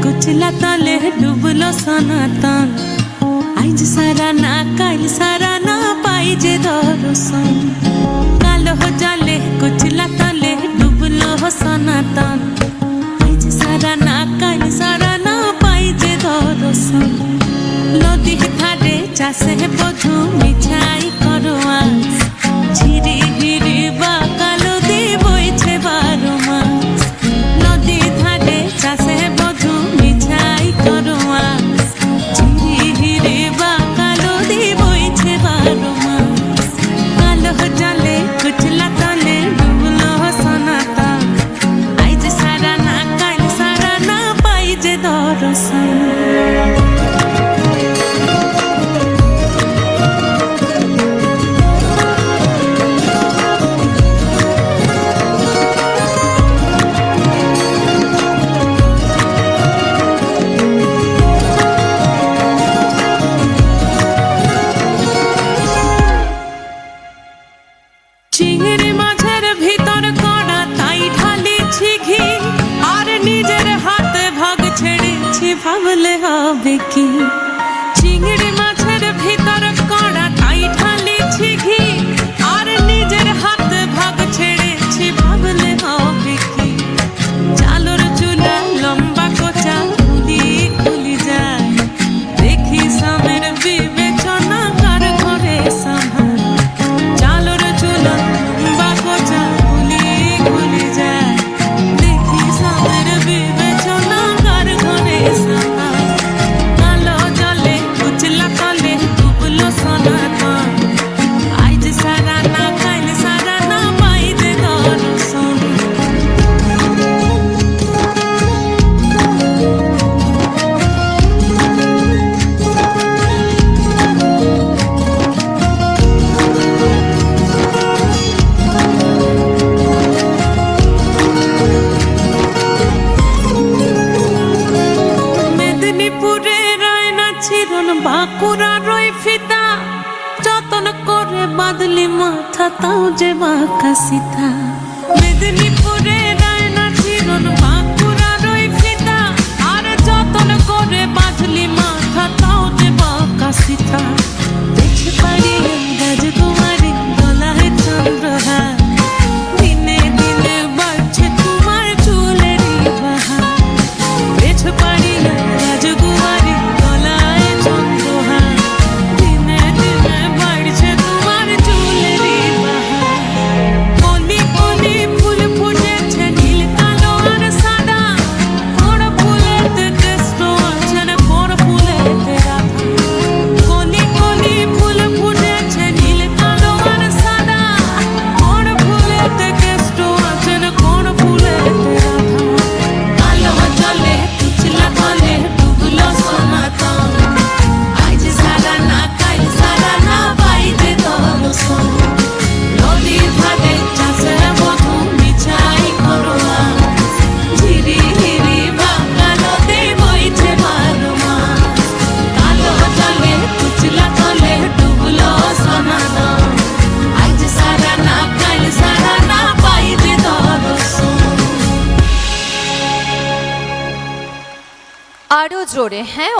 कुचला तले डुबलो सनातन आज सारा ना काल सारा ना पाइजे दर्शन कालो जाले कुचला तले डुबलो सनातन आज सारा ना काल सारा ना पाइजे दर्शन नदी घाटे चाषे बधु मिठाई करवा झिरी हिरी बा कालो दी बइछे 12 मास नदी घाटे चाषे बधु मिठाई करवा झिरी हिरी बा कालो दी बइछे 12 मास कालो जाले कुचला तले डुबलो सनातन आज सारा ना काल सारा ना पाइजे दर्शन চিংড়ি মাছের ভিতর কড়া তাই ঢালিছি ঘি আর নিজের হাতে ভাগ ছেড়েছি ভাবলে হবে কি চিংড়ি মাছের ভিতর কড়া তাই ঢালিছি ঘি আর নিজের হাতে ভাগ ছেড়েছি ভাবলে হবে কি চালর চুলা লম্বা কোচা খুলি যায় দেখি সামের বিবেচনা কার ঘরে সামাল চালর চুলা লম্বা কোচা খুলি যায় দেখি সামের বিবেচনা কার ঘরে সামাল কালো জলে কুচলা তলে ডুবলো সনাতন আজ সারা না কাল সারা না পাইতে দর্শন মেদিনীপুরের আয়না ছিরন বাঁকুড়া রই ফিতা যতন করে বাঁধলি মাথা তাও যে বাঁকা সিধা মেদিনীপুরের আয়না ছিরন বাঁকুড়া রই ফিতা আর যতন করে বাঁধলি মাথা তাও যে বাঁকা সিধা দেখতে পারি রাজকুমারী গলায় চন্দ্রহার দিনে দিনে বাড়ছে তোমার চুলেরই বাহার দেখতে পারি রাজকুমারী গলায় চন্দ্রহার দিনে দিনে বাড়ছে তোমার চুলেরই বাহার কলি কলি ফুল ফুটেছে নীল কালো আর সাদা বড় ফুলেতে কৃষ্ণ আছেন বড় ফুলেতে রাধা কলি কলি ফুল ফুটেছে নীল কালো আর সাদা বড় ফুলেতে কৃষ্ণ আছেন বড় ফুলেতে রাধা কালো জলে কুচলা তলে ডুবলো সনাতন আজ সারা না কাল সারা না পাইতে দর্শন নদী ঘাটে চাষে বধু মিঠাই করবা ঝিরি হিরি বা কালোতে বইছে 12 মাস কালো জলে কুচলা তলে ডুবলো সনাতন আজ সারা না কাল সারা না পাইতে দর্শন আরো জোরে হ্যাঁ।